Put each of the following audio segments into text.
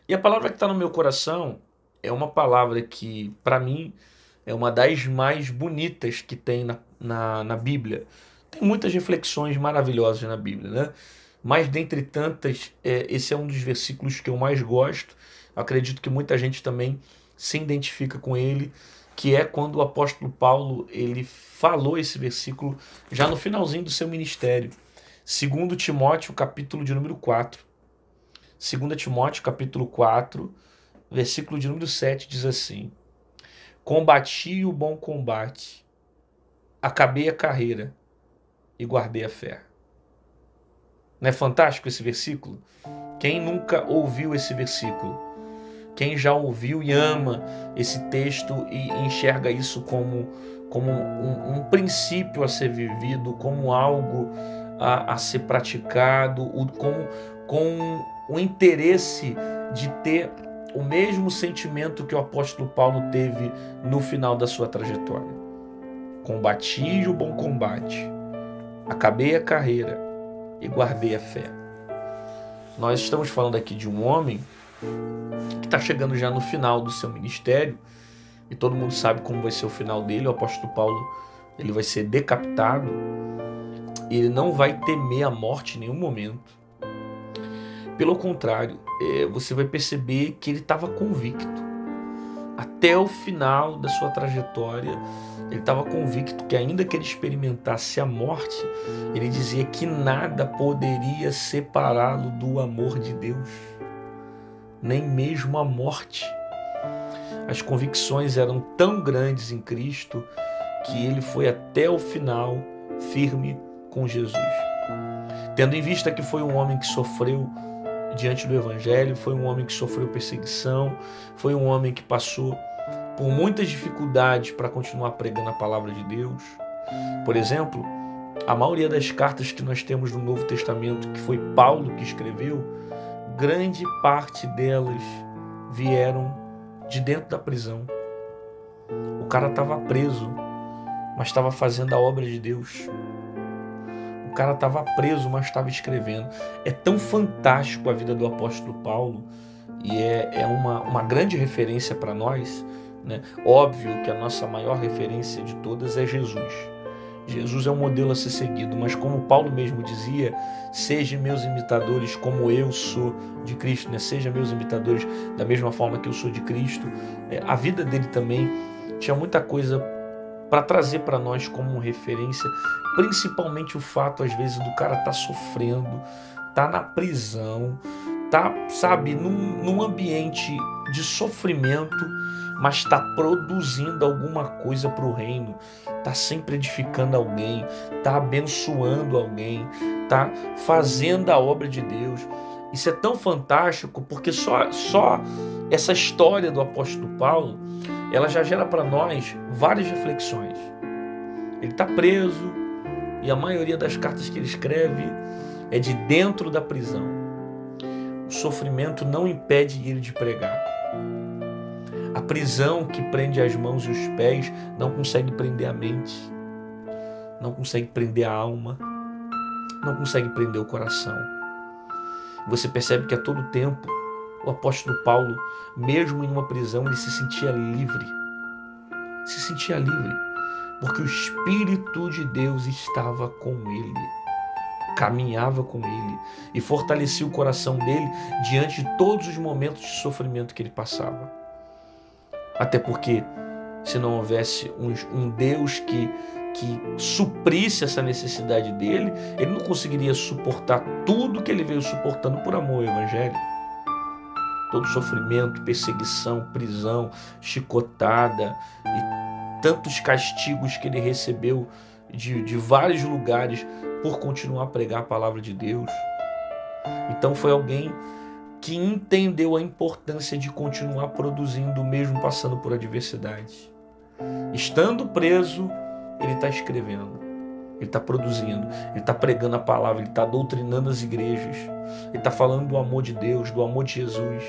E a palavra que está no meu coração é uma palavra que, para mim, é uma das mais bonitas que tem na Bíblia. Tem muitas reflexões maravilhosas na Bíblia, né? Mas dentre tantas, esse é um dos versículos que eu mais gosto. Acredito que muita gente também se identifica com ele, que é quando o apóstolo Paulo ele falou esse versículo já no finalzinho do seu ministério. Segundo Timóteo, capítulo de número 4. 2 Timóteo, capítulo 4, versículo de número 7 diz assim: Combati o bom combate, acabei a carreira e guardei a fé. Não é fantástico esse versículo? Quem nunca ouviu esse versículo? Quem já ouviu e ama esse texto e enxerga isso como um princípio a ser vivido, como algo a ser praticado, com o interesse de ter o mesmo sentimento que o apóstolo Paulo teve no final da sua trajetória. Combati o bom combate, acabei a carreira e guardei a fé. Nós estamos falando aqui de um homem que está chegando já no final do seu ministério, e todo mundo sabe como vai ser o final dele. O apóstolo Paulo ele vai ser decapitado, e ele não vai temer a morte em nenhum momento. Pelo contrário, você vai perceber que ele estava convicto. Até o final da sua trajetória, ele estava convicto que ainda que ele experimentasse a morte, ele dizia que nada poderia separá-lo do amor de Deus, nem mesmo a morte. As convicções eram tão grandes em Cristo que ele foi até o final firme com Jesus. Tendo em vista que foi um homem que sofreu diante do Evangelho, foi um homem que sofreu perseguição, foi um homem que passou por muitas dificuldades para continuar pregando a palavra de Deus. Por exemplo, a maioria das cartas que nós temos no Novo Testamento, que foi Paulo que escreveu, grande parte delas vieram de dentro da prisão. O cara estava preso, mas estava fazendo a obra de Deus. O cara estava preso, mas estava escrevendo. É tão fantástico a vida do apóstolo Paulo, e é uma grande referência para nós, né? Óbvio que a nossa maior referência de todas é Jesus. Jesus é um modelo a ser seguido, mas como Paulo mesmo dizia, sejam meus imitadores como eu sou de Cristo, né? Sejam meus imitadores da mesma forma que eu sou de Cristo. A vida dele também tinha muita coisa para trazer para nós como referência, principalmente o fato, às vezes, do cara estar sofrendo, tá na prisão, tá, sabe, num ambiente de sofrimento, mas está produzindo alguma coisa para o reino, está sempre edificando alguém, está abençoando alguém, está fazendo a obra de Deus. Isso é tão fantástico porque só essa história do apóstolo Paulo, ela já gera para nós várias reflexões. Ele está preso e a maioria das cartas que ele escreve é de dentro da prisão. O sofrimento não impede ele de pregar. A prisão que prende as mãos e os pés não consegue prender a mente, não consegue prender a alma, não consegue prender o coração. Você percebe que a todo tempo o apóstolo Paulo, mesmo em uma prisão, ele se sentia livre. Se sentia livre, porque o Espírito de Deus estava com ele, caminhava com ele e fortalecia o coração dele diante de todos os momentos de sofrimento que ele passava. Até porque, se não houvesse um Deus que suprisse essa necessidade dele, ele não conseguiria suportar tudo que ele veio suportando por amor ao Evangelho. Todo sofrimento, perseguição, prisão, chicotada e tantos castigos que ele recebeu de vários lugares por continuar a pregar a palavra de Deus. Então foi alguém que entendeu a importância de continuar produzindo mesmo passando por adversidade. Estando preso, ele está escrevendo, ele está produzindo, ele está pregando a palavra, ele está doutrinando as igrejas, ele está falando do amor de Deus, do amor de Jesus,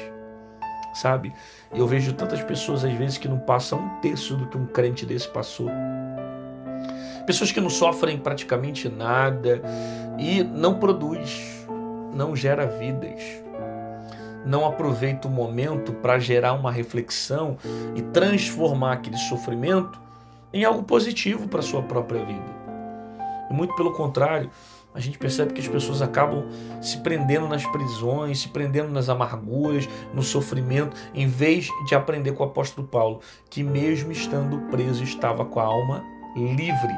sabe? E eu vejo tantas pessoas às vezes que não passam um terço do que um crente desse passou. Pessoas que não sofrem praticamente nada e não produz, não gera vidas. não aproveita o momento para gerar uma reflexão e transformar aquele sofrimento em algo positivo para a sua própria vida. E muito pelo contrário, a gente percebe que as pessoas acabam se prendendo nas prisões, se prendendo nas amarguras, no sofrimento, em vez de aprender com o apóstolo Paulo, que mesmo estando preso estava com a alma livre.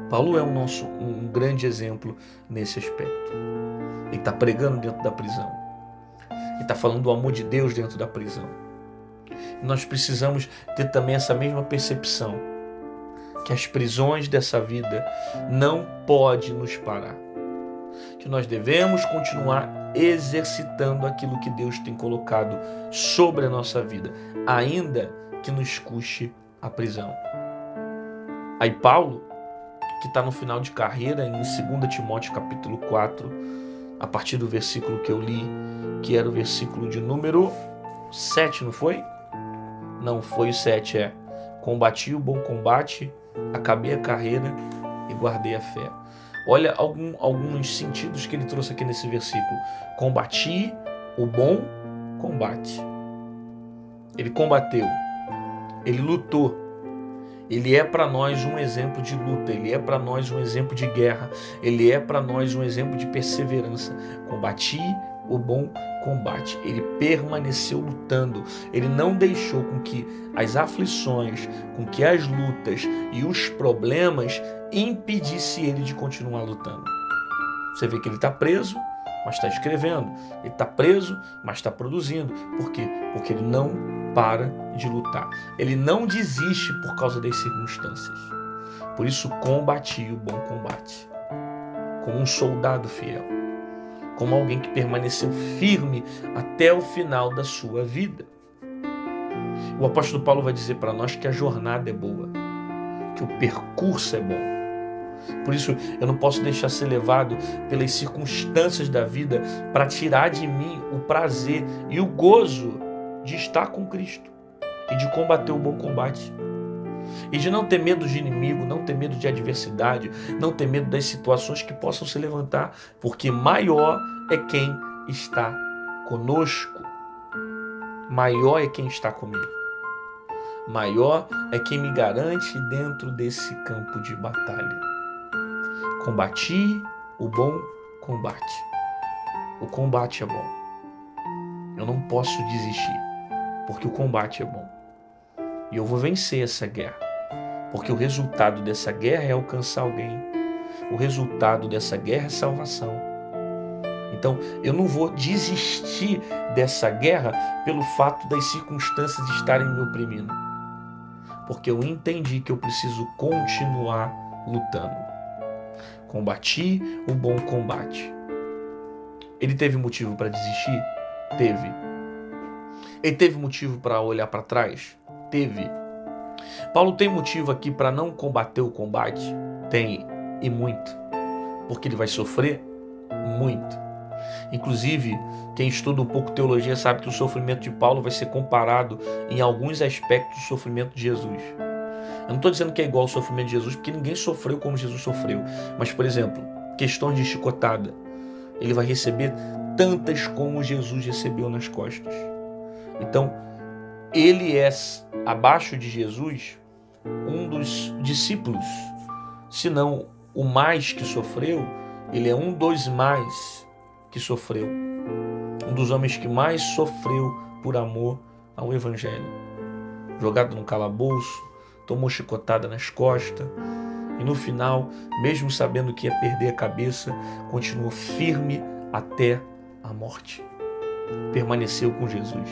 Paulo é um grande exemplo nesse aspecto. Ele está pregando dentro da prisão. Ele está falando do amor de Deus dentro da prisão. E nós precisamos ter também essa mesma percepção, que as prisões dessa vida não podem nos parar. Que nós devemos continuar exercitando aquilo que Deus tem colocado sobre a nossa vida, ainda que nos custe a prisão. Aí Paulo, que está no final de carreira, em 2 Timóteo capítulo 4, a partir do versículo que eu li, que era o versículo de número 7, não foi? Não, foi o 7, é. Combati o bom combate, acabei a carreira e guardei a fé. Olha alguns sentidos que ele trouxe aqui nesse versículo. Combati o bom combate. Ele combateu, ele lutou. Ele é para nós um exemplo de luta, ele é para nós um exemplo de guerra, ele é para nós um exemplo de perseverança. Combati o bom combate. Ele permaneceu lutando. Ele não deixou com que as aflições, com que as lutas e os problemas impedissem ele de continuar lutando. Você vê que ele está preso, mas está escrevendo. Ele está preso, mas está produzindo. Por quê? Porque ele não para de lutar. Ele não desiste por causa das circunstâncias. Por isso combati o bom combate. Como um soldado fiel. Como alguém que permaneceu firme até o final da sua vida. O apóstolo Paulo vai dizer para nós que a jornada é boa, que o percurso é bom. Por isso eu não posso deixar ser levado pelas circunstâncias da vida para tirar de mim o prazer e o gozo de estar com Cristo e de combater o bom combate. E de não ter medo de inimigo, não ter medo de adversidade, não ter medo das situações que possam se levantar, porque maior é quem está conosco. Maior é quem está comigo. Maior é quem me garante dentro desse campo de batalha. Combati o bom combate. O combate é bom. Eu não posso desistir, porque o combate é bom. E eu vou vencer essa guerra, porque o resultado dessa guerra é alcançar alguém. O resultado dessa guerra é salvação. Então, eu não vou desistir dessa guerra pelo fato das circunstâncias estarem me oprimindo, porque eu entendi que eu preciso continuar lutando. Combati o bom combate. Ele teve motivo para desistir? Teve. Ele teve motivo para olhar para trás? Teve. Paulo tem motivo aqui para não combater o combate? Tem, e muito. Porque ele vai sofrer muito. Inclusive, quem estuda um pouco teologia sabe que o sofrimento de Paulo vai ser comparado em alguns aspectos do sofrimento de Jesus. Eu não estou dizendo que é igual ao sofrimento de Jesus, porque ninguém sofreu como Jesus sofreu. Mas, por exemplo, questões de chicotada. Ele vai receber tantas como Jesus recebeu nas costas. Então, ele é, abaixo de Jesus, um dos discípulos, se não o mais que sofreu. Ele é um dos mais que sofreu. Um dos homens que mais sofreu por amor ao Evangelho. Jogado num calabouço, tomou chicotada nas costas e no final, mesmo sabendo que ia perder a cabeça, continuou firme até a morte. Permaneceu com Jesus.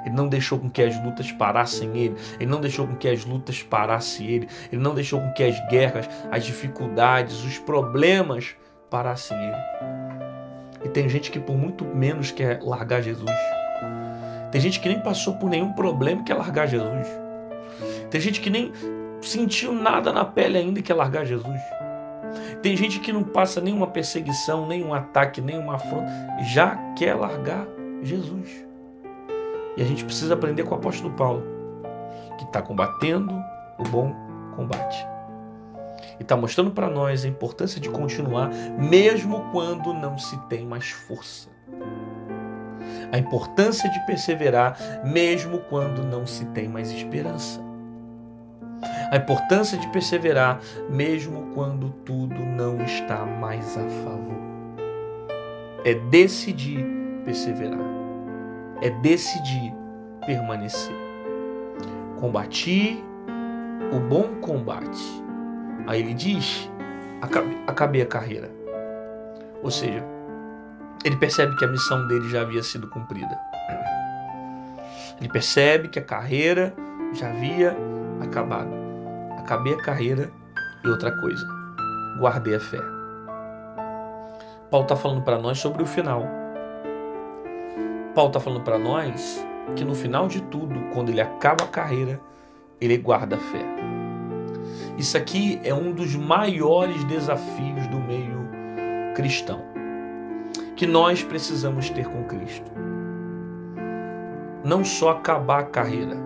Ele não deixou com que as lutas parassem ele. Ele não deixou com que as lutas parassem ele. Ele não deixou com que as guerras, as dificuldades, os problemas parassem ele. E tem gente que por muito menos quer largar Jesus. Tem gente que nem passou por nenhum problema e quer largar Jesus. Tem gente que nem sentiu nada na pele ainda e quer largar Jesus. Tem gente que não passa nenhuma perseguição, nenhum ataque, nenhuma afronta, já quer largar Jesus. E a gente precisa aprender com o apóstolo Paulo, que está combatendo o bom combate. E está mostrando para nós a importância de continuar, mesmo quando não se tem mais força. A importância de perseverar mesmo quando não se tem mais esperança. A importância de perseverar mesmo quando tudo não está mais a favor. É decidir perseverar. É decidir permanecer. Combati o bom combate. Aí ele diz, acabei a carreira. Ou seja, ele percebe que a missão dele já havia sido cumprida. Ele percebe que a carreira já havia acabado. Acabei a carreira e outra coisa, guardei a fé. Paulo está falando para nós sobre o final. Paulo está falando para nós que no final de tudo, quando ele acaba a carreira, ele guarda a fé. Isso aqui é um dos maiores desafios do meio cristão, que nós precisamos ter com Cristo. Não só acabar a carreira,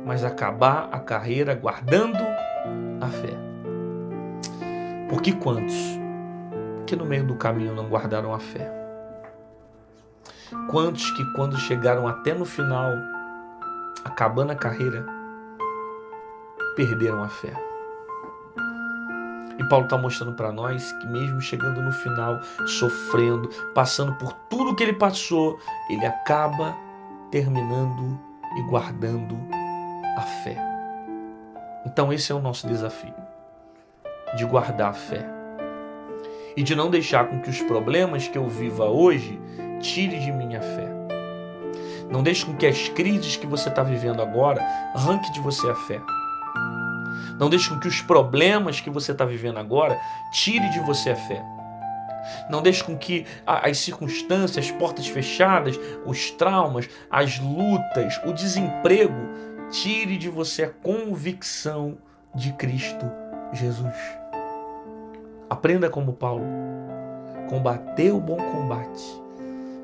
mas acabar a carreira guardando a fé. Porque quantos que no meio do caminho não guardaram a fé? Quantos que quando chegaram até no final, acabando a carreira, perderam a fé? E Paulo está mostrando para nós que mesmo chegando no final, sofrendo, passando por tudo que ele passou, ele acaba terminando e guardando a fé. Então esse é o nosso desafio, de guardar a fé. E de não deixar com que os problemas que eu viva hoje tire de mim a fé. Não deixe com que as crises que você está vivendo agora arranque de você a fé. Não deixe com que os problemas que você está vivendo agora tire de você a fé. Não deixe com que as circunstâncias, as portas fechadas, os traumas, as lutas, o desemprego tire de você a convicção de Cristo Jesus. Aprenda como Paulo, combater o bom combate,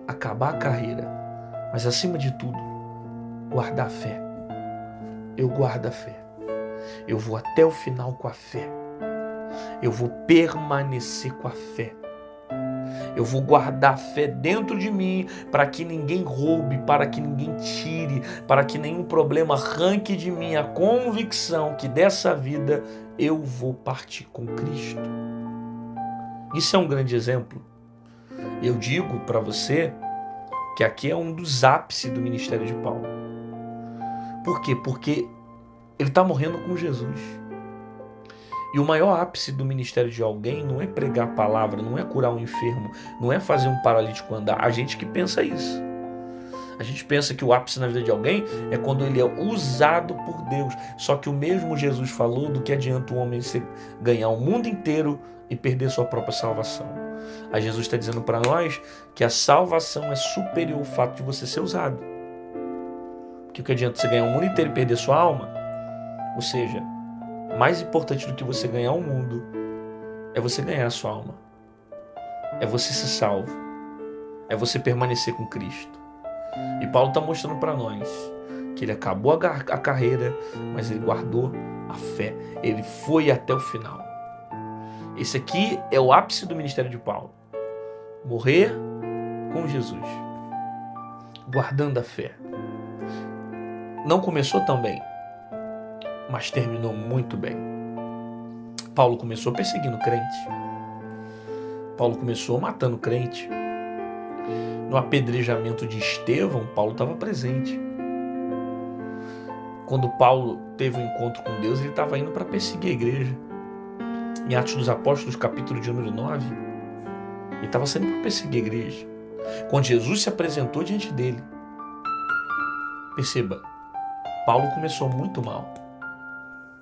acabar a carreira, mas acima de tudo, guardar a fé. Eu guardo a fé. Eu vou até o final com a fé. Eu vou permanecer com a fé. Eu vou guardar a fé dentro de mim para que ninguém roube, para que ninguém tire, para que nenhum problema arranque de mim a convicção que dessa vida eu vou partir com Cristo. Isso é um grande exemplo. Eu digo para você que aqui é um dos ápices do ministério de Paulo. Por quê? Porque ele está morrendo com Jesus. E o maior ápice do ministério de alguém não é pregar a palavra, não é curar um enfermo, não é fazer um paralítico andar. A gente que pensa isso. A gente pensa que o ápice na vida de alguém é quando ele é usado por Deus. Só que o mesmo Jesus falou do que adianta o homem ganhar o mundo inteiro e perder sua própria salvação. Aí Jesus está dizendo para nós que a salvação é superior ao fato de você ser usado. Porque o que adianta você ganhar o mundo inteiro e perder sua alma? Ou seja, mais importante do que você ganhar o mundo é você ganhar a sua alma. É você ser salvo. É você permanecer com Cristo. E Paulo está mostrando para nós que ele acabou a carreira, mas ele guardou a fé. Ele foi até o final. Esse aqui é o ápice do ministério de Paulo. Morrer com Jesus. Guardando a fé. Não começou tão bem, mas terminou muito bem. Paulo começou perseguindo crente. Paulo começou matando crente. No apedrejamento de Estevão, Paulo estava presente. Quando Paulo teve um encontro com Deus, ele estava indo para perseguir a igreja. Em Atos dos Apóstolos, capítulo de número 9, ele estava saindo para perseguir a igreja. Quando Jesus se apresentou diante dele, perceba, Paulo começou muito mal,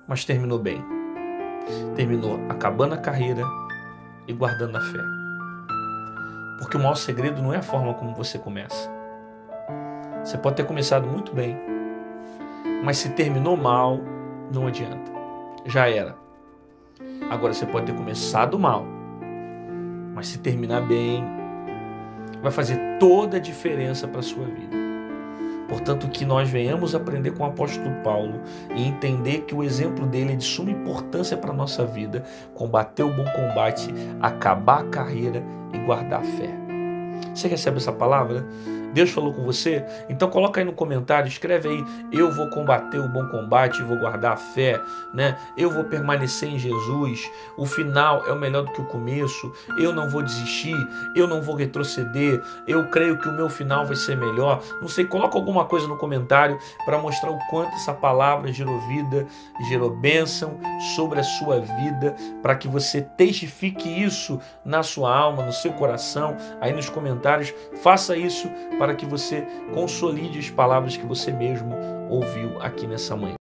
mas terminou bem. Terminou acabando a carreira e guardando a fé. Porque o maior segredo não é a forma como você começa. Você pode ter começado muito bem, mas se terminou mal, não adianta. Já era. Agora você pode ter começado mal, mas se terminar bem, vai fazer toda a diferença para a sua vida. Portanto, que nós venhamos aprender com o apóstolo Paulo e entender que o exemplo dele é de suma importância para a nossa vida, combater o bom combate, acabar a carreira e guardar a fé. Você recebe essa palavra? Deus falou com você? Então coloca aí no comentário, escreve aí: eu vou combater o bom combate e vou guardar a fé, né? Eu vou permanecer em Jesus, o final é o melhor do que o começo, eu não vou desistir, eu não vou retroceder, eu creio que o meu final vai ser melhor. Não sei, coloca alguma coisa no comentário para mostrar o quanto essa palavra gerou vida, gerou bênção sobre a sua vida, para que você testifique isso na sua alma, no seu coração, aí nos comentários. Faça isso para que você consolide as palavras que você mesmo ouviu aqui nessa manhã.